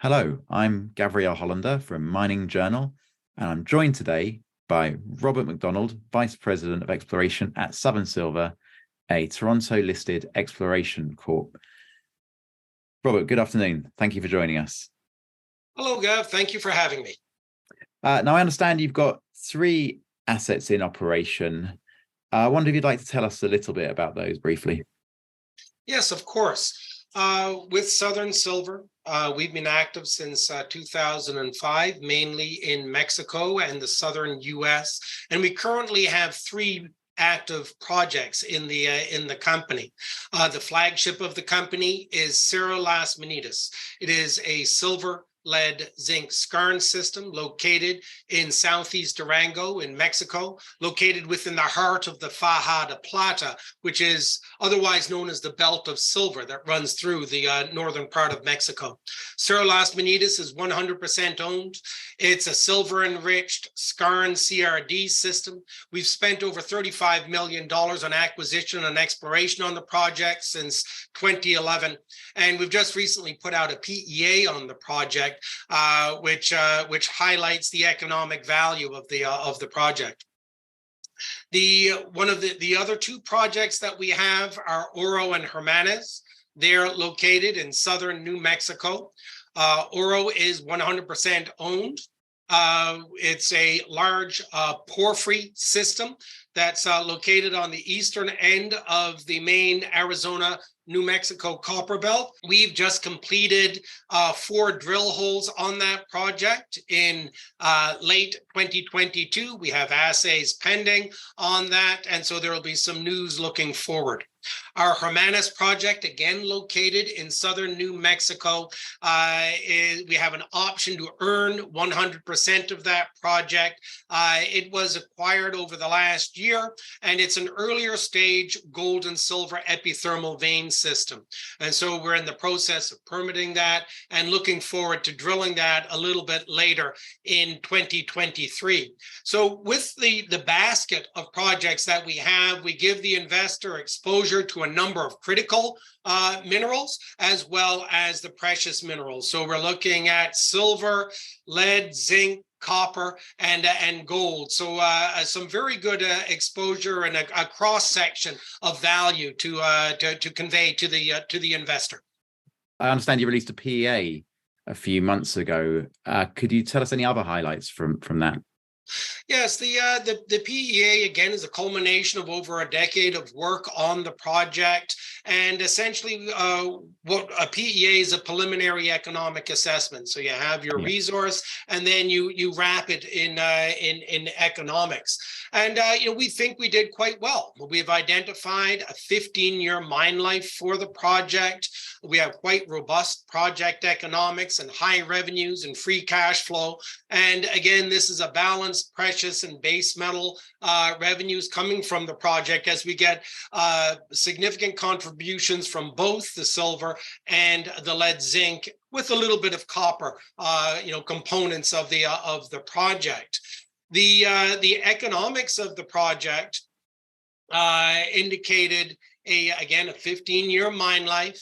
Hello, I'm Gabrielle Hollander from Mining Journal, and I'm joined today by Robert McDonald, Vice President of Exploration at Southern Silver, a Toronto-listed exploration corp. Robert, good afternoon. Thank you for joining us. Hello, Gav. Thank you for having me. Now, I understand you've got three assets in operation. I wonder if you'd like to tell us a little bit about those briefly. Yes, of course. With Southern Silver, we've been active since 2005, mainly in Mexico and the southern U.S. And we currently have three active projects in the company. The flagship of the company is Cerro Las Manitas. It is a silver lead zinc skarn system located in southeast Durango in Mexico, located within the heart of the Faja de Plata, which is otherwise known as the belt of silver that runs through the northern part of Mexico. Cerro Las Manitas is 100% owned. It's a silver enriched skarn CRD system. We've spent over $35 million on acquisition and exploration on the project since 2011. And we've just recently put out a PEA on the project, which highlights the economic value of the project. One of the other two projects that we have are Oro and Hermanes. They're located in southern New Mexico. Oro is 100% owned. It's a large porphyry system that's located on the eastern end of the main Arizona New Mexico copper belt. We've just completed 4 drill holes on that project in late 2022. We have assays pending on that, and so there will be some news looking forward. Our Hermanes project, again located in southern New Mexico, we have an option to earn 100% of that project. It was acquired over the last year, and it's an earlier stage gold and silver epithermal vein system. And so we're in the process of permitting that and looking forward to drilling that a little bit later in 2023. So with the basket of projects that we have, we give the investor exposure to a number of critical minerals as well as the precious minerals. So we're looking at silver, lead, zinc, copper, and gold. So some very good exposure and a cross section of value to convey to the investor. I understand you released a PEA a few months ago. Could you tell us any other highlights from that? Yes, the PEA, again, is a culmination of over a decade of work on the project. And essentially, what a PEA is a preliminary economic assessment. So you have your resource, and then you wrap it in economics. And we think we did quite well. We've identified a 15-year mine life for the project. We have quite robust project economics and high revenues and free cash flow. And again, this is a balanced precious and base metal revenues coming from the project as we get significant contributions from both the silver and the lead zinc, with a little bit of copper, components of the project. The economics of the project indicated a 15-year mine life,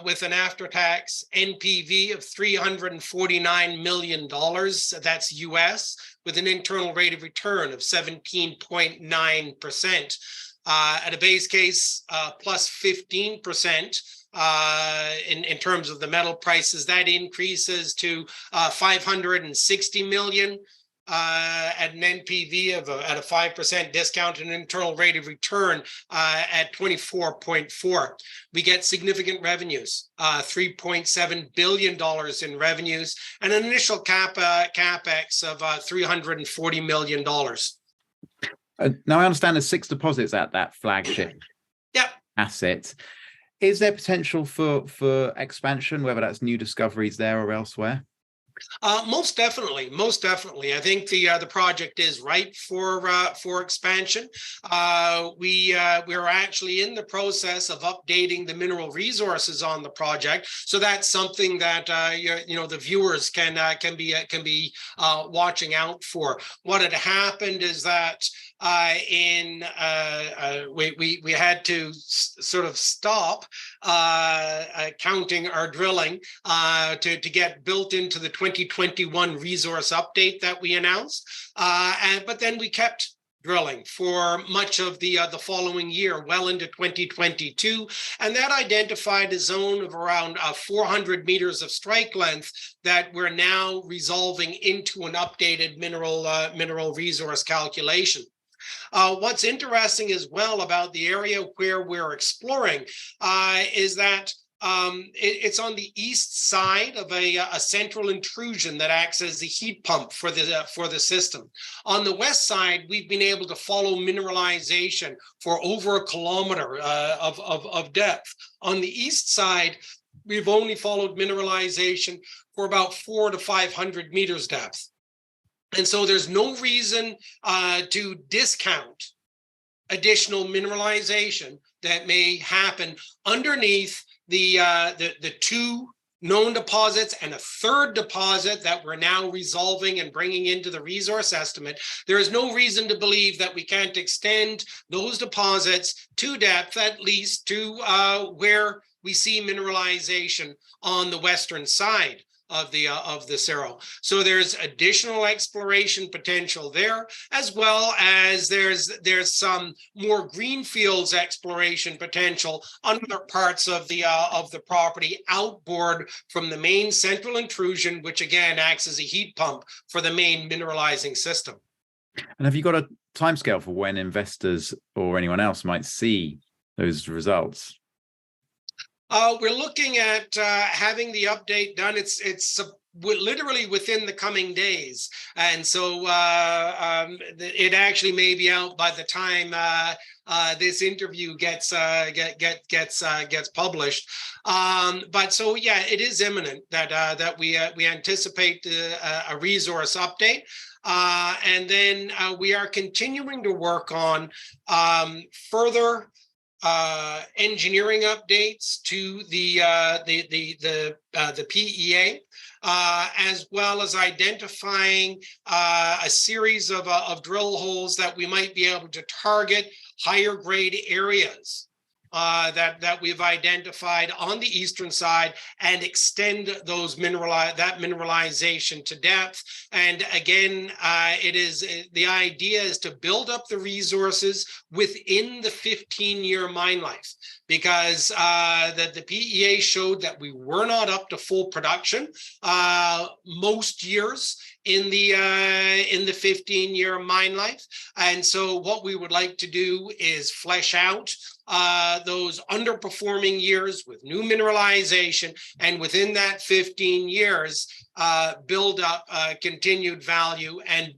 with an after-tax NPV of $349 million, that's US, with an internal rate of return of 17.9%. At a base case, plus 15%. In terms of the metal prices, that increases to $560 million. At an NPV at a 5% discount and an internal rate of return at 24.4. We get significant revenues, $3.7 billion in revenues, and an initial capex of $340 million. Now, I understand there's 6 deposits at that flagship asset. Is there potential for expansion, whether that's new discoveries there or elsewhere? Most definitely. I think the project is ripe for expansion. We're actually in the process of updating the mineral resources on the project, so that's something that the viewers can be watching out for. What had happened is that we had to sort of stop counting our drilling to get built into the 2021 resource update that we announced. But then we kept drilling for much of the following year, well into 2022, and that identified a zone of around 400 meters of strike length that we're now resolving into an updated mineral resource calculation. What's interesting as well about the area where we're exploring is that it's on the east side of a central intrusion that acts as the heat pump for the system. On the west side, we've been able to follow mineralization for over a kilometer of depth. On the east side, we've only followed mineralization for about 400 to 500 meters depth. And so there's no reason to discount additional mineralization that may happen underneath the two known deposits and a third deposit that we're now resolving and bringing into the resource estimate. There is no reason to believe that we can't extend those deposits to depth, at least to where we see mineralization on the western side of the Cerro. So there's additional exploration potential there, as well as there's some more greenfields exploration potential on other parts of the property outboard from the main central intrusion, which again acts as a heat pump for the main mineralizing system. And have you got a timescale for when investors or anyone else might see those results? We're looking at having the update done. It's literally within the coming days, and so it actually may be out by the time this interview gets published. But so yeah, it is imminent that we anticipate a resource update. And then we are continuing to work on further engineering updates to the PEA, as well as identifying a series of drill holes that we might be able to target higher grade areas that we've identified on the eastern side and extend those mineralization to depth. And again, the idea is to build up the resources within the 15-year mine life, because the PEA showed that we were not up to full production most years in the 15-year mine life. And so what we would like to do is flesh out those underperforming years with new mineralization, and within that 15 years, build up continued value and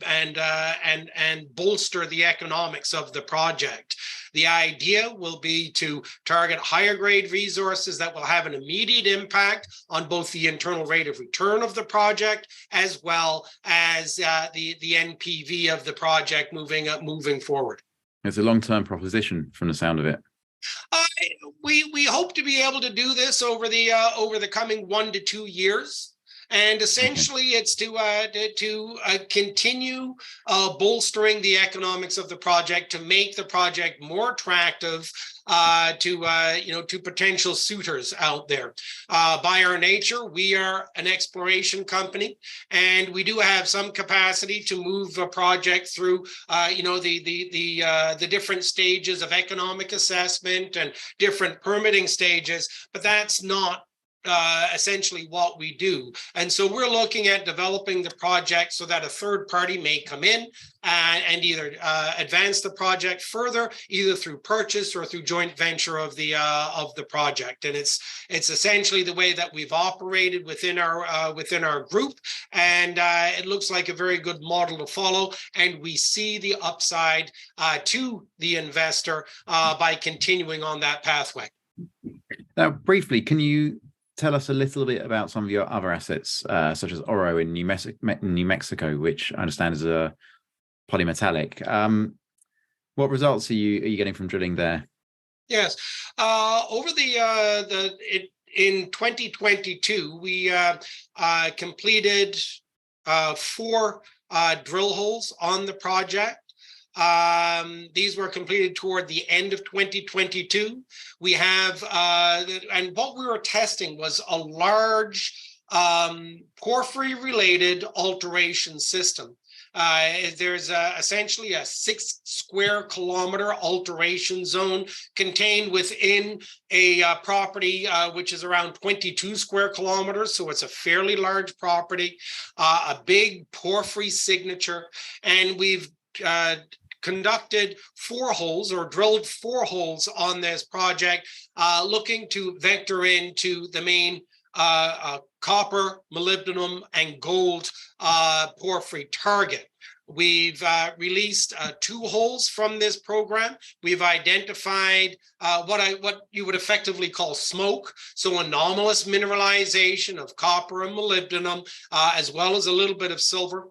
bolster the economics of the project. The idea will be to target higher grade resources that will have an immediate impact on both the internal rate of return of the project, as well as the NPV of the project moving forward. It's a long-term proposition from the sound of it. We hope to be able to do this over the coming 1 to 2 years. And essentially, it's to continue bolstering the economics of the project, to make the project more attractive to potential suitors out there. By our nature, we are an exploration company, and we do have some capacity to move a project through the different stages of economic assessment and different permitting stages, but that's not essentially what we do. And so we're looking at developing the project so that a third party may come in and either advance the project further, either through purchase or through joint venture of the project. And it's essentially the way that we've operated within our group, and it looks like a very good model to follow. And we see the upside to the investor by continuing on that pathway. Now, briefly, can you tell us a little bit about some of your other assets, such as Oro in New Mexico, which I understand is a polymetallic. What results are you getting from drilling there? Yes, in 2022, we completed 4 drill holes on the project. These were completed toward the end of 2022. We have, and what we were testing was a large porphyry-related alteration system. There's essentially a 6 square kilometer alteration zone contained within a property which is around 22 square kilometers. So it's a fairly large property, a big porphyry signature. And we've conducted 4 holes or drilled 4 holes on this project, looking to vector into the main copper, molybdenum, and gold porphyry target. We've released 2 holes from this program. We've identified what you would effectively call smoke, so anomalous mineralization of copper and molybdenum, as well as a little bit of silver.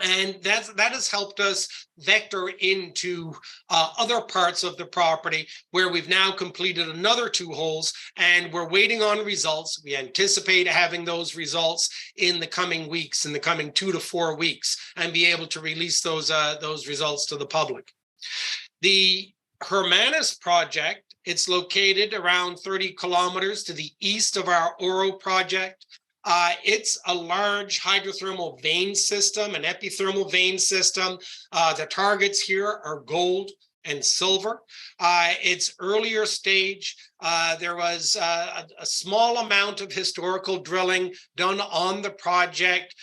And that has helped us vector into other parts of the property where we've now completed another 2 holes and we're waiting on results. We anticipate having those results in the coming weeks, in the coming 2 to 4 weeks, and be able to release those results to the public. The Hermanus project, it's located around 30 kilometers to the east of our Oro project. It's a large hydrothermal vein system, an epithermal vein system. The targets here are gold and silver. It's earlier stage. There was a small amount of historical drilling done on the project,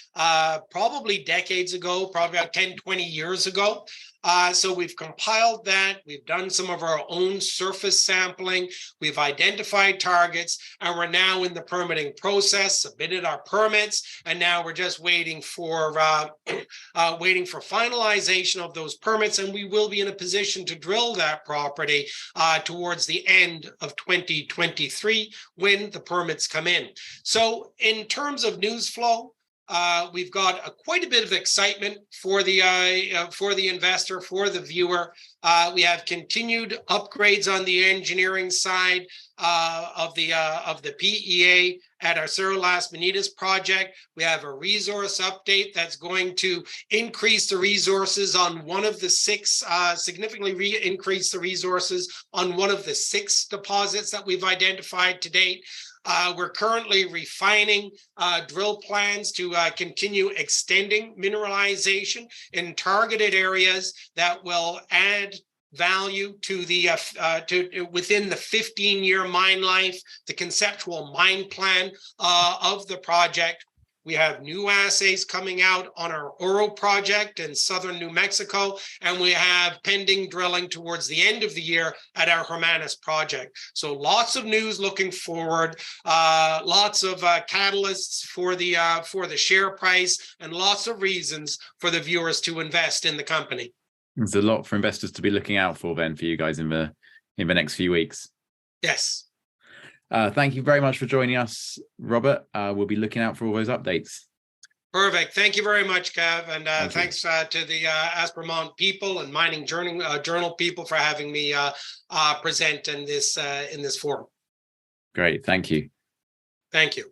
probably decades ago, probably about 10, 20 years ago. So we've compiled that. We've done some of our own surface sampling. We've identified targets, and we're now in the permitting process, submitted our permits, and now we're just waiting for finalization of those permits, and we will be in a position to drill that property towards the end of 2023 when the permits come in. So in terms of news flow, we've got quite a bit of excitement for the investor, for the viewer. We have continued upgrades on the engineering side of the PEA at our Cerro Las Manitas project. We have a resource update that's going to increase the resources on one of the 6, significantly increase the resources on one of the 6 deposits that we've identified to date. We're currently refining drill plans to continue extending mineralization in targeted areas that will add value to the within the 15-year mine life, the conceptual mine plan of the project. We have new assays coming out on our Oro project in southern New Mexico, and we have pending drilling towards the end of the year at our Hermanus project. So lots of news looking forward, lots of catalysts for the share price, and lots of reasons for the viewers to invest in the company. There's a lot for investors to be looking out for then for you guys in the next few weeks. Yes. Thank you very much for joining us, Robert. We'll be looking out for all those updates. Perfect. Thank you very much, Kev. And thanks to the Aspermont people and Mining Journal people for having me present in this forum. Great. Thank you. Thank you.